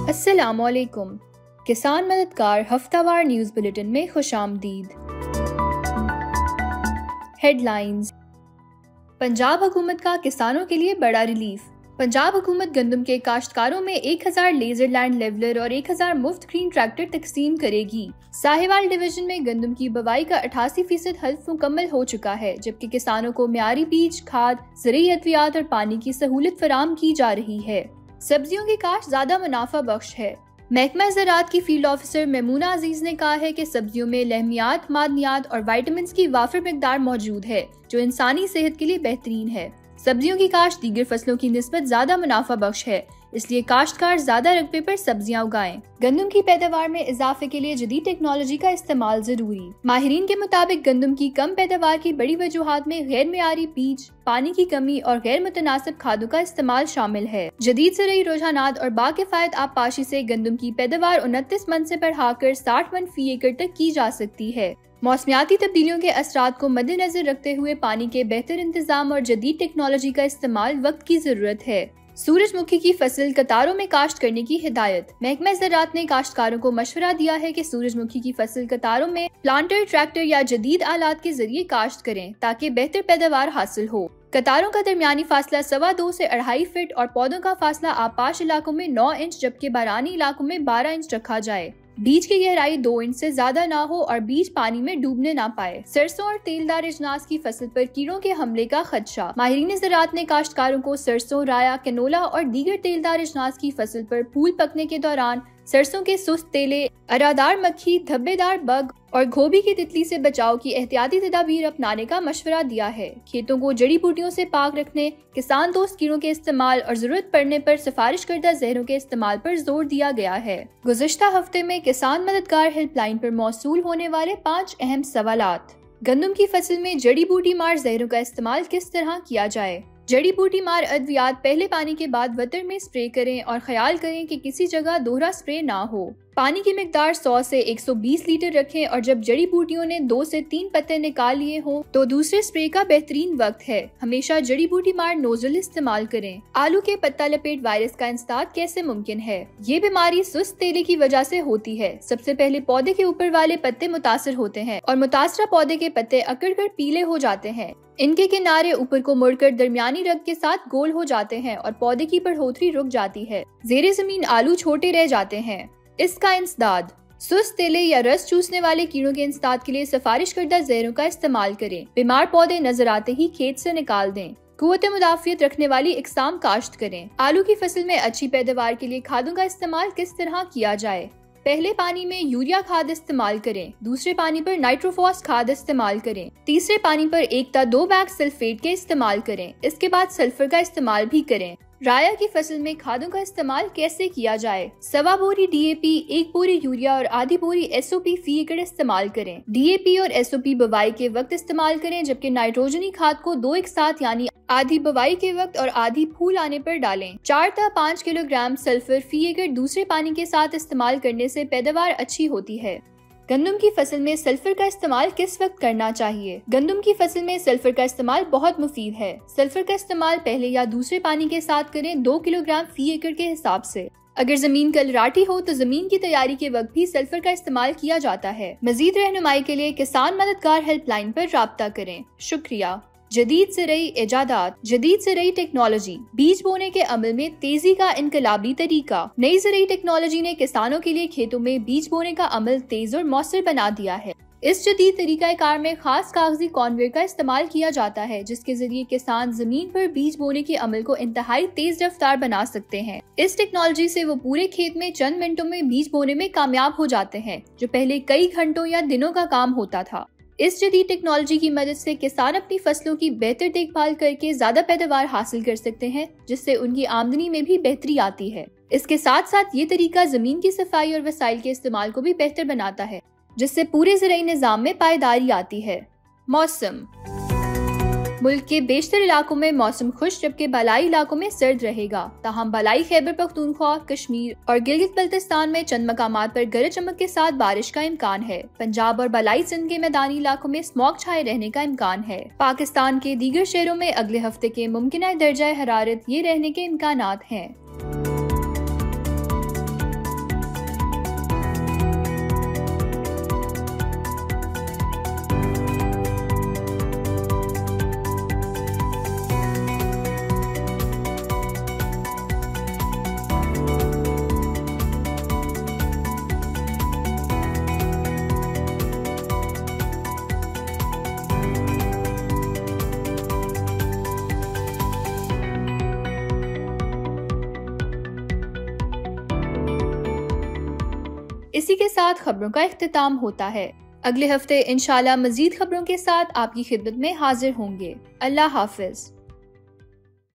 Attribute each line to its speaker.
Speaker 1: अस्सलामुअलैकुम। किसान मददगार हफ्तावार न्यूज़ बुलेटिन में खुशामदीद। हेडलाइंस। पंजाब हुकूमत का किसानों के लिए बड़ा रिलीफ। पंजाब हुकूमत गंदम के काश्तकारों में 1000 लेजर लैंड लेवलर और 1000 मुफ्त ग्रीन ट्रैक्टर तकसीम करेगी। साहिवाल डिवीजन में गंदम की बुवाई का 88% हल्फ मुकम्मल हो चुका है, जबकि किसानों को मियारी बीज, खाद, ज़रूरी अद्वियात और पानी की सहूलत फराम की जा रही है। सब्जियों की काश्त ज्यादा मुनाफा बख्श है। महकमा ज़राअत की फील्ड ऑफिसर मेमूना अजीज ने कहा है कि सब्जियों में लहमियात, मादनियात और विटामिन की वाफिर मिकदार मौजूद है, जो इंसानी सेहत के लिए बेहतरीन है। सब्जियों की काश्त दीगर फसलों की निस्बत ज्यादा मुनाफा बख्श है, इसलिए काश्तकार ज्यादा रकबे पर सब्जियां उगाएं। गंदम की पैदावार में इजाफे के लिए जदीद टेक्नोलॉजी का इस्तेमाल जरूरी। माहिरीन के मुताबिक गंदम की कम पैदावार की बड़ी वजूहात में गैर मियारी बीज, पानी की कमी और गैर मुतनासिब खादों का इस्तेमाल शामिल है। जदीद ज़रूरी रुझानात और बाकिफ़ायत आबपाशी से गंदम की पैदावार 29 मन से बढ़ाकर 60 मन फी एकड़ तक की जा सकती है। मौसमियाती तब्दीलियों के असरात को मद्देनजर रखते हुए पानी के बेहतर इंतजाम और जदीद टेक्नोलॉजी का इस्तेमाल वक्त की जरूरत है। सूरजमुखी की फसल कतारों में काश्त करने की हिदायत। महकमा ज़राअत ने काश्तकारों को मशवरा दिया है कि सूरजमुखी की फसल कतारों में प्लांटर, ट्रैक्टर या जदीद आलात के जरिए काश्त करें ताकि बेहतर पैदावार हासिल हो। कतारों का दरमियानी फासला 2.25 से 2.5 फीट और पौधों का फासला आबपाश इलाकों में 9 इंच जबकि बारानी इलाकों में 12 इंच रखा जाए। बीज की गहराई 2 इंच से ज्यादा ना हो और बीज पानी में डूबने ना पाए। सरसों और तेलदार अजनास की फसल पर कीड़ों के हमले का खदशा। माहिरीन ज़राअत ने काश्तकारों को सरसों, राया, कैनोला और दीगर तेलदार अजनास की फसल पर फूल पकने के दौरान सरसों के सुस्त तेले, अरादार मक्खी, धब्बेदार बग और गोभी की तितली से बचाव की एहतियाती तदाबीर अपनाने का मशवरा दिया है। खेतों को जड़ी बूटियों से पाक रखने, किसान दोस्त कीड़ों के इस्तेमाल और जरूरत पड़ने पर सिफारिश करदा जहरों के इस्तेमाल पर जोर दिया गया है। गुज़िश्ता हफ्ते में किसान मददगार हेल्पलाइन पर मौसूल होने वाले 5 अहम सवालात। गंदम की फसल में जड़ी बूटी मार जहरों का इस्तेमाल किस तरह किया जाए। जड़ी बूटी मार अद्वियात पहले पानी के बाद वतर में स्प्रे करें और ख्याल करें कि किसी जगह दोहरा स्प्रे ना हो। पानी की मिकदार 100 से 120 लीटर रखें और जब जड़ी बूटियों ने 2 से 3 पत्ते निकाल लिए हों तो दूसरे स्प्रे का बेहतरीन वक्त है। हमेशा जड़ी बूटी मार नोजल इस्तेमाल करें। आलू के पत्ता लपेट वायरस का इंसदाद कैसे मुमकिन है। ये बीमारी सुस्त तेले की वजह से होती है। सबसे पहले पौधे के ऊपर वाले पत्ते मुतासर होते हैं और मुतासरा पौधे के पत्ते अकड़कर पीले हो जाते हैं। इनके किनारे ऊपर को मुड़कर दरमियानी रंग के साथ गोल हो जाते हैं और पौधे की बढ़ोतरी रुक जाती है। जेरे जमीन आलू छोटे रह जाते हैं। इसका इंसदाद। सुस्त तेले या रस चूसने वाले कीड़ों के इंसदाद के लिए सिफारिश करदा जहरों का इस्तेमाल करें। बीमार पौधे नजर आते ही खेत से निकाल दें। कुव्वत मुदाफियत रखने वाली इकसाम काश्त करें। आलू की फसल में अच्छी पैदावार के लिए खादों का इस्तेमाल किस तरह किया जाए। पहले पानी में यूरिया खाद इस्तेमाल करें, दूसरे पानी पर नाइट्रोफॉस खाद इस्तेमाल करें, तीसरे पानी पर 1 बैग सल्फेट के इस्तेमाल करें। इसके बाद सल्फर का इस्तेमाल भी करें। राया की फसल में खादों का इस्तेमाल कैसे किया जाए। 1.25 बोरी DAP, 1 बोरी यूरिया और आधी बोरी SOP फी एकड़ इस्तेमाल करें। DAP और SOP बुवाई के वक्त इस्तेमाल करें, जबकि नाइट्रोजनी खाद को 2 एक साथ यानी आधी बुवाई के वक्त और आधी फूल आने पर डालें। 4 से 5 किलोग्राम सल्फर फी एकड़ दूसरे पानी के साथ इस्तेमाल करने से पैदावार अच्छी होती है। गंदम की फसल में सल्फर का इस्तेमाल किस वक्त करना चाहिए। गंदम की फसल में सल्फर का इस्तेमाल बहुत मुफीद है। सल्फर का इस्तेमाल पहले या दूसरे पानी के साथ करें 2 किलोग्राम फी एकड़ के हिसाब से। अगर जमीन कलराटी हो तो जमीन की तैयारी के वक्त भी सल्फर का इस्तेमाल किया जाता है। मजीद रहनुमाई के लिए किसान मददगार हेल्पलाइन पर राब्ता करें। शुक्रिया। जदीद ज़रूरी इजादात, जदीद ज़रूरी टेक्नोलॉजी, बीज बोने के अमल में तेजी का इनकलाबी तरीका। नई ज़रूरी टेक्नोलॉजी ने किसानों के लिए खेतों में बीज बोने का अमल तेज और मौसर बना दिया है। इस जदीद तरीका कार में खास कागजी कॉन्वेयर का इस्तेमाल किया जाता है, जिसके जरिए किसान जमीन पर बीज बोने के अमल को इंतहाई तेज रफ्तार बना सकते हैं। इस टेक्नोलॉजी से वो पूरे खेत में चंद मिनटों में बीज बोने में कामयाब हो जाते हैं, जो पहले कई घंटों या दिनों का काम होता था। इस जदीद टेक्नोलॉजी की मदद से किसान अपनी फसलों की बेहतर देखभाल करके ज्यादा पैदावार हासिल कर सकते हैं, जिससे उनकी आमदनी में भी बेहतरी आती है। इसके साथ साथ ये तरीका जमीन की सफाई और वसाइल के इस्तेमाल को भी बेहतर बनाता है, जिससे पूरे ज़रूरी निज़ाम में पायदारी आती है। मौसम। मुल्क के बेशतर इलाकों में मौसम खुश, जबकि बालाई इलाकों में सर्द रहेगा। ताहम बालाई खैबर पख्तूनख्वा, कश्मीर और गिलगित बल्तिस्तान में चंद मकामात पर गरज चमक के साथ बारिश का इम्कान है। पंजाब और बालाई सिंध के मैदानी इलाकों में स्मॉग छाए रहने का इम्कान है। पाकिस्तान के दीगर शहरों में अगले हफ्ते के मुमकिन दर्जा हरारत ये रहने के इम्कानात हैं। इसी के साथ खबरों का इख्तिताम होता है। अगले हफ्ते इंशाल्लाह मजीद खबरों के साथ आपकी खिदमत में हाजिर होंगे। अल्लाह हाफिज।